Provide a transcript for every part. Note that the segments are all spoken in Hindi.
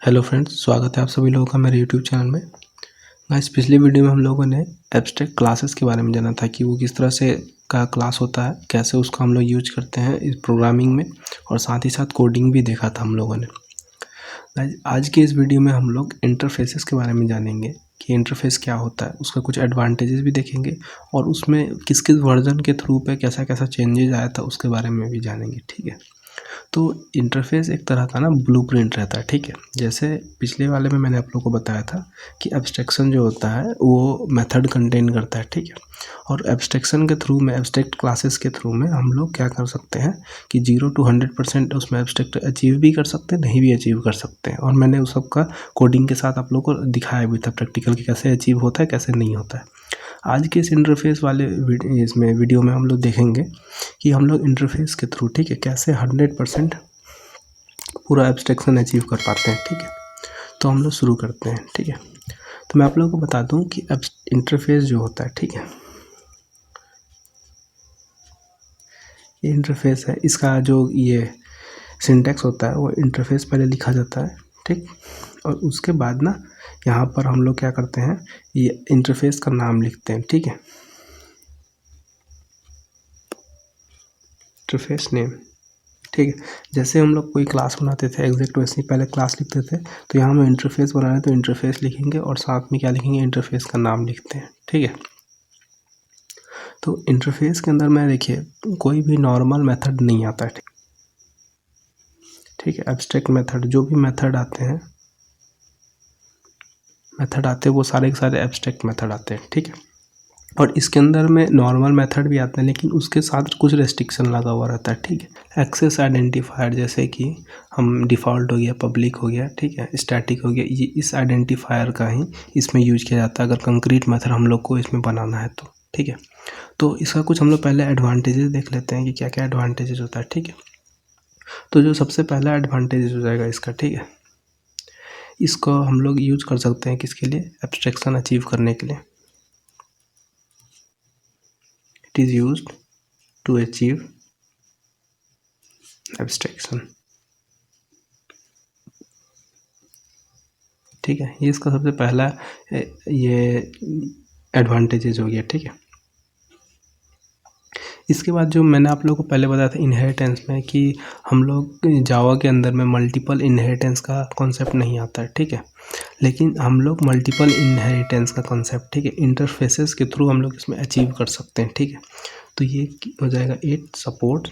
हेलो फ्रेंड्स, स्वागत है आप सभी लोगों का मेरे यूट्यूब चैनल में। गाइस, पिछली वीडियो में हम लोगों ने एब्स्ट्रैक्ट क्लासेस के बारे में जाना था कि वो किस तरह से का क्लास होता है, कैसे उसको हम लोग यूज करते हैं इस प्रोग्रामिंग में, और साथ ही साथ कोडिंग भी देखा था हम लोगों ने। गाइस, आज के इस वीडियो में हम लोग इंटरफेसेस के बारे में जानेंगे कि इंटरफेस क्या होता है, उसका कुछ एडवांटेजेस भी देखेंगे और उसमें किस किस वर्जन के थ्रू पे कैसा कैसा चेंजेस आया था उसके बारे में भी जानेंगे। ठीक है, तो इंटरफेस एक तरह का ना ब्लूप्रिंट रहता है। ठीक है, जैसे पिछले वाले में मैंने आप लोगों को बताया था कि एब्स्ट्रैक्शन जो होता है वो मेथड कंटेन करता है। ठीक है, और एब्स्ट्रैक्शन के थ्रू में, एब्स्ट्रैक्ट क्लासेस के थ्रू में हम लोग क्या कर सकते हैं कि 0 to 100% उसमें एब्स्ट्रैक्ट अचीव भी कर सकते हैं, नहीं भी अचीव कर सकते हैं। और मैंने उस सबका कोडिंग के साथ आप लोगों को दिखाया भी था प्रैक्टिकल कि कैसे अचीव होता है, कैसे नहीं होता है। आज के इस इंटरफेस वाले इसमें वीडियो में हम लोग देखेंगे कि हम लोग इंटरफेस के थ्रू, ठीक है, कैसे 100% पूरा एब्स्ट्रैक्शन अचीव कर पाते हैं। ठीक है, तो हम लोग शुरू करते हैं। ठीक है, तो मैं आप लोगों को बता दूं कि इंटरफेस जो होता है, ठीक है, ये इंटरफेस है, इसका जो ये सिंटैक्स होता है वो इंटरफेस पहले लिखा जाता है। ठीक, और उसके बाद ना यहाँ पर हम लोग क्या करते हैं, ये इंटरफेस का नाम लिखते हैं। ठीक है, इंटरफेस नेम। ठीक है, जैसे हम लोग कोई क्लास बनाते थे एग्जैक्ट वैसे ही पहले क्लास लिखते थे, तो यहाँ हम इंटरफेस बना रहे हैं तो इंटरफेस लिखेंगे और साथ में क्या लिखेंगे, इंटरफेस का नाम लिखते हैं। ठीक है, तो इंटरफेस के अंदर में देखिए कोई भी नॉर्मल मेथड नहीं आता है। ठीक है, एब्स्ट्रैक्ट मेथड, जो भी मेथड आते हैं वो सारे के सारे एब्स्ट्रैक्ट मेथड आते हैं। ठीक है, और इसके अंदर में नॉर्मल मेथड भी आते हैं लेकिन उसके साथ कुछ रेस्ट्रिक्शन लगा हुआ रहता है। ठीक है, एक्सेस आइडेंटिफायर, जैसे कि हम डिफ़ॉल्ट हो गया, पब्लिक हो गया, ठीक है, स्टैटिक हो गया, ये इस आइडेंटिफायर का ही इसमें यूज किया जाता है अगर कंक्रीट मेथड हम लोग को इसमें बनाना है तो। ठीक है, तो इसका कुछ हम लोग पहले एडवांटेजेस देख लेते हैं कि क्या क्या एडवांटेजेस होता है। ठीक है, तो जो सबसे पहला एडवांटेज हो जाएगा इसका, ठीक है, इसको हम लोग यूज कर सकते हैं किसके लिए, एब्स्ट्रैक्शन अचीव करने के लिए। It is used to achieve abstraction. ठीक है, ये इसका सबसे पहला ये एडवांटेजेस हो गया। ठीक है, इसके बाद जो मैंने आप लोगों को पहले बताया था इनहेरिटेंस में, कि हम लोग जावा के अंदर में मल्टीपल इनहेरिटेंस का कॉन्सेप्ट नहीं आता है। ठीक है, लेकिन हम लोग मल्टीपल इनहेरिटेंस का कॉन्सेप्ट, ठीक है, इंटरफेसेस के थ्रू हम लोग इसमें अचीव कर सकते हैं। ठीक है, तो ये हो जाएगा, इट सपोर्ट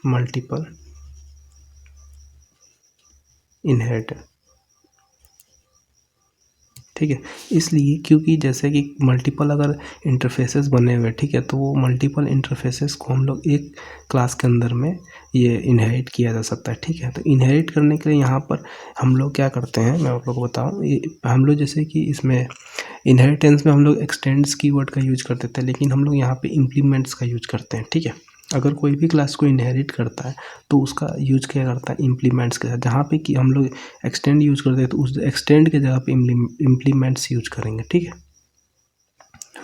मल्टीपल इनहेरिटेंस। ठीक है, इसलिए क्योंकि जैसे कि मल्टीपल अगर इंटरफेसेस बने हुए, ठीक है, तो वो मल्टीपल इंटरफेसेस को हम लोग एक क्लास के अंदर में ये इनहेरिट किया जा सकता है। ठीक है, तो इनहेरिट करने के लिए यहाँ पर हम लोग क्या करते हैं, मैं आप लोग को बताऊँ, ये हम लोग जैसे कि इसमें इनहेरिटेंस में हम लोग एक्सटेंड्स कीवर्ड का यूज करते थे, लेकिन हम लोग यहाँ पे इम्प्लीमेंट्स का यूज करते हैं। ठीक है, अगर कोई भी क्लास को इनहेरिट करता है तो उसका यूज क्या करता है, इम्प्लीमेंट्स के साथ। जहाँ पे कि हम लोग एक्सटेंड यूज करते हैं तो उस एक्सटेंड के जगह पे इम्प्लीमेंट्स यूज करेंगे। ठीक है,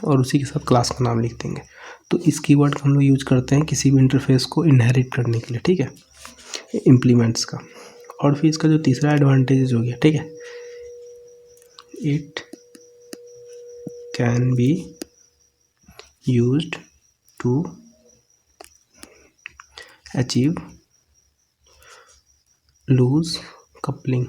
और उसी के साथ क्लास का नाम लिख देंगे। तो इस कीवर्ड का हम लोग यूज करते हैं किसी भी इंटरफेस को इनहेरिट करने के लिए। ठीक है, इम्प्लीमेंट्स का। और फिर इसका जो तीसरा एडवांटेज हो गया, ठीक है, it can be used to achieve loose coupling.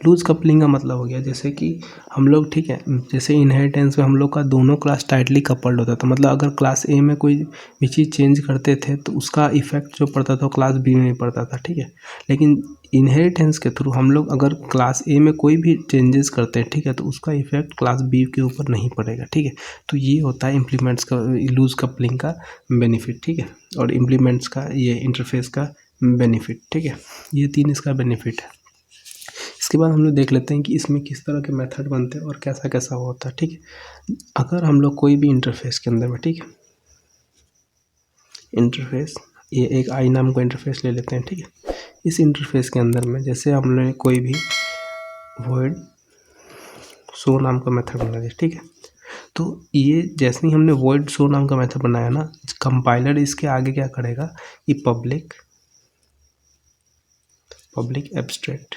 Loose coupling का मतलब हो गया जैसे कि हम लोग, ठीक है, जैसे इनहेरिटेंस में हम लोग का दोनों क्लास टाइटली कपल्ड होता था, मतलब अगर क्लास ए में कोई भी चीज़ चेंज करते थे तो उसका इफेक्ट जो पड़ता था वो क्लास बी में पड़ता था। ठीक है, लेकिन इनहेरिटेंस के थ्रू हम लोग अगर क्लास ए में कोई भी चेंजेस करते हैं, ठीक है, तो उसका इफेक्ट क्लास बी के ऊपर नहीं पड़ेगा। ठीक है, तो ये होता है इम्प्लीमेंट्स का, लूज कपलिंग का बेनिफिट। ठीक है, और इम्प्लीमेंट्स का, ये इंटरफेस का बेनिफिट। ठीक है, ये तीन इसका बेनिफिट है। इसके बाद हम लोग देख लेते हैं कि इसमें किस तरह के मेथड बनते हैं और कैसा कैसा होता है। ठीक है, अगर हम लोग कोई भी इंटरफेस के अंदर में, ठीक है, इंटरफेस, ये एक आई नाम का इंटरफेस ले लेते हैं। ठीक है, इस इंटरफेस के अंदर में जैसे हमने कोई भी वॉइड शो नाम का मेथड बना दिया। ठीक है, तो ये जैसे ही हमने वॉइड शो नाम का मेथड बनाया ना, कंपाइलर इसके आगे क्या करेगा कि पब्लिक पब्लिक एब्स्ट्रैक्ट,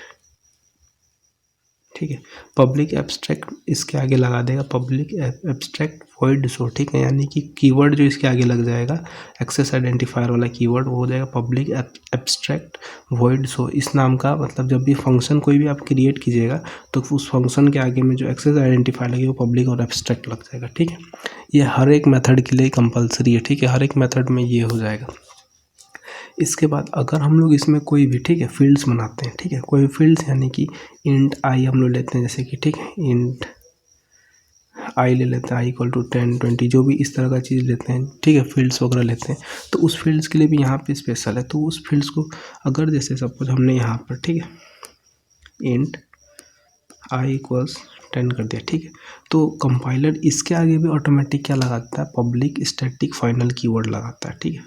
ठीक है। पब्लिक एब्स्ट्रैक्ट इसके आगे लगा देगा पब्लिक एब्स्ट्रैक्ट वॉइड शो, ठीक है, यानी कि कीवर्ड जो इसके आगे लग जाएगा एक्सेस आइडेंटिफायर वाला कीवर्ड, वो हो जाएगा पब्लिक एब्स्ट्रैक्ट वॉइड शो। इस नाम का मतलब जब भी फंक्शन कोई भी आप क्रिएट कीजिएगा तो उस फंक्शन के आगे में जो एक्सेस आइडेंटिफायर लगे वो पब्लिक और एब्स्ट्रैक्ट लग जाएगा, ठीक है। ये हर एक मेथड के लिए कंपलसरी है, ठीक है, हर एक मेथड में ये हो जाएगा। इसके बाद अगर हम लोग इसमें कोई भी, ठीक है, फील्ड्स बनाते हैं, ठीक है, कोई फील्ड्स यानी कि इंट आई हम लोग लेते हैं, जैसे कि, ठीक है, इंट आई ले लेते हैं, आई इक्वल टू 10 20 जो भी इस तरह का चीज़ लेते हैं, ठीक है, फील्ड्स वगैरह लेते हैं, तो उस फील्ड्स के लिए भी यहाँ पे स्पेशल है। तो उस फील्ड्स को अगर जैसे सपोज हमने यहाँ पर, ठीक है, इंट आई इक्वल्स 10 कर दिया, ठीक है, तो कंपाइलर इसके आगे भी ऑटोमेटिक क्या लगाता है, पब्लिक स्टैटिक फाइनल कीवर्ड लगाता है, ठीक है,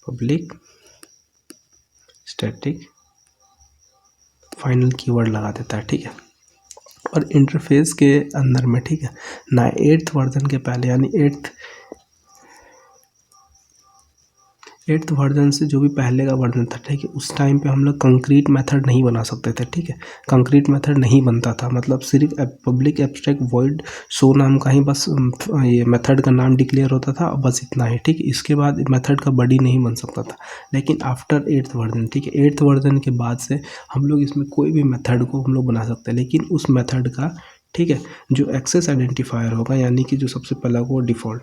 पब्लिक स्टैटिक फाइनल कीवर्ड लगा देता है, ठीक है। और इंटरफेस के अंदर में, ठीक है ना, 8th वर्जन के पहले यानी 8th वर्जन से जो भी पहले का वर्जन था, ठीक है, उस टाइम पे हम लोग कंक्रीट मेथड नहीं बना सकते थे, ठीक है, कंक्रीट मेथड नहीं बनता था, मतलब सिर्फ पब्लिक एब्स्ट्रैक्ट वॉइड शो नाम का ही बस ये मेथड का नाम डिक्लेयर होता था, बस इतना ही, ठीक है। इसके बाद मेथड का बॉडी नहीं बन सकता था। लेकिन आफ्टर 8th वर्जन, ठीक है, 8th वर्जन के बाद से हम लोग इसमें कोई भी मेथड को हम लोग बना सकते हैं, लेकिन उस मेथड का, ठीक है, जो एक्सेस आइडेंटिफायर होगा यानी कि जो सबसे पहला वो डिफ़ॉल्ट,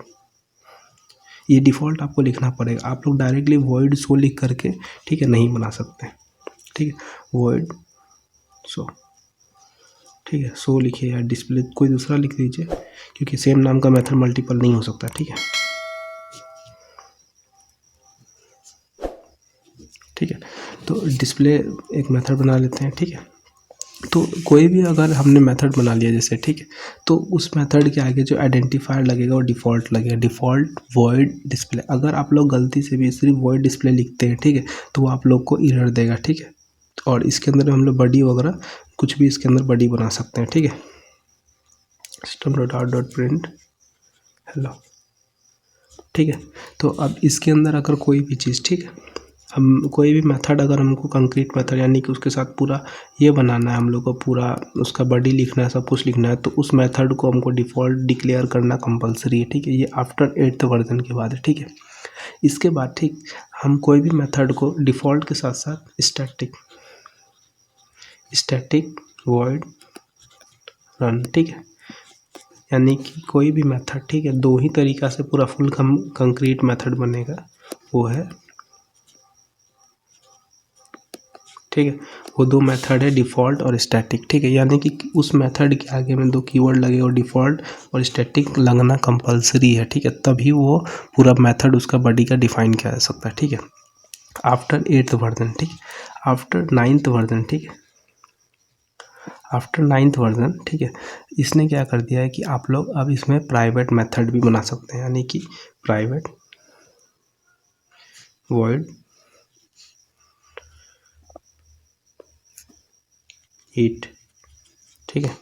ये डिफ़ॉल्ट आपको लिखना पड़ेगा। आप लोग डायरेक्टली वॉइड शो लिख करके, ठीक है, नहीं बना सकते, ठीक है, वॉइड शो, ठीक है, शो लिखिए या डिस्प्ले कोई दूसरा लिख दीजिए, क्योंकि सेम नाम का मेथड मल्टीपल नहीं हो सकता, ठीक है, ठीक है। तो डिस्प्ले एक मेथड बना लेते हैं, ठीक है। तो कोई भी अगर हमने मेथड बना लिया जैसे, ठीक है, तो उस मेथड के आगे जो आइडेंटिफायर लगेगा वो डिफ़ॉल्ट लगेगा, डिफ़ॉल्ट वॉइड डिस्प्ले। अगर आप लोग गलती से भी सिर्फ वॉइड डिस्प्ले लिखते हैं, ठीक है, तो वो आप लोग को एरर देगा, ठीक है। और इसके अंदर हम लोग बॉडी वगैरह कुछ भी इसके अंदर बॉडी बना सकते हैं, ठीक है, system.out.print हेलो, ठीक है। तो अब इसके अंदर अगर कोई भी चीज़, ठीक है, हम कोई भी मेथड अगर हमको कंक्रीट मेथड यानी कि उसके साथ पूरा ये बनाना है, हम लोग को पूरा उसका बॉडी लिखना है, सब कुछ लिखना है, तो उस मेथड को हमको डिफ़ॉल्ट डिक्लेयर करना कंपलसरी है, ठीक है। ये आफ्टर 8th वर्जन के बाद है, ठीक है। इसके बाद, ठीक, हम कोई भी मेथड को डिफ़ॉल्ट के साथ साथ स्टैटिक वॉइड रन, ठीक है, यानी कि कोई भी मेथड, ठीक है, दो ही तरीक़ा से पूरा फुल कंक्रीट मेथड बनेगा, वो है, ठीक है, वो दो मेथड है डिफ़ॉल्ट और स्टैटिक, ठीक है, यानी कि उस मेथड के आगे में दो कीवर्ड लगे और डिफ़ॉल्ट और स्टैटिक लगना कंपलसरी है, ठीक है, तभी वो पूरा मेथड उसका बॉडी का डिफाइन किया जा सकता है, ठीक है। आफ्टर 8th वर्जन, ठीक, आफ्टर 9th वर्जन, ठीक है, आफ्टर 9th वर्जन, ठीक है, इसने क्या कर दिया है कि आप लोग अब इसमें प्राइवेट मेथड भी बना सकते हैं, यानी कि प्राइवेट वॉइड हीट, ठीक है,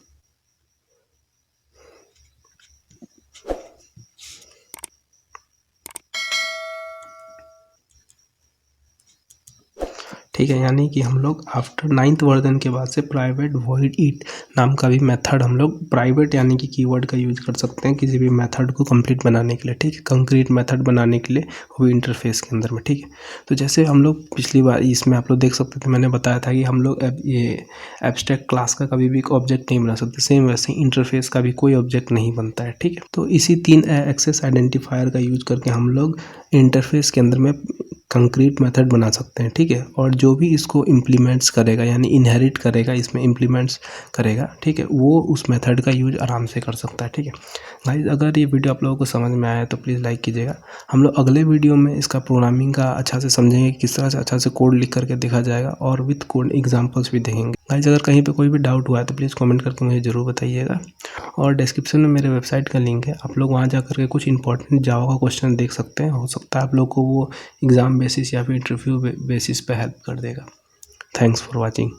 ठीक है, यानी कि हम लोग आफ्टर 9th वर्जन के बाद से प्राइवेट वॉइड ईट नाम का भी मेथड हम लोग प्राइवेट यानी कि कीवर्ड का यूज़ कर सकते हैं किसी भी मेथड को कंप्लीट बनाने के लिए, ठीक है, कंक्रीट मेथड बनाने के लिए, वो भी इंटरफेस के अंदर में, ठीक है। तो जैसे हम लोग पिछली बार इसमें आप लोग देख सकते थे, मैंने बताया था कि हम लोग ये एब्स्ट्रैक्ट क्लास का कभी भी ऑब्जेक्ट नहीं बना सकते, सेम वैसे इंटरफेस का भी कोई ऑब्जेक्ट नहीं बनता है, ठीक है। तो इसी 3 एक्सेस आइडेंटिफायर का यूज़ करके हम लोग इंटरफेस के अंदर में कंक्रीट मेथड बना सकते हैं, ठीक है। और जो भी इसको इम्प्लीमेंट्स करेगा यानी इनहेरिट करेगा, इसमें इम्प्लीमेंट्स करेगा, ठीक है, वो उस मेथड का यूज आराम से कर सकता है, ठीक है। गाइस, अगर ये वीडियो आप लोगों को समझ में आया तो प्लीज़ लाइक कीजिएगा। हम लोग अगले वीडियो में इसका प्रोग्रामिंग का अच्छा से समझेंगे, किस तरह से अच्छा से कोड लिख करके देखा जाएगा और विथ कोड एग्जाम्पल्स भी देखेंगे। गाइस, अगर कहीं पर कोई भी डाउट हुआ है तो प्लीज़ कॉमेंट करके मुझे ज़रूर बताइएगा। और डिस्क्रिप्शन में मेरे वेबसाइट का लिंक है, आप लोग वहाँ जा करके कुछ इंपॉर्टेंट जावा का क्वेश्चन देख सकते हैं, हो सकता है आप लोग को वो एग्ज़ाम बेसिस या फिर इंटरव्यू बेसिस पे हेल्प कर देगा। Thanks for watching.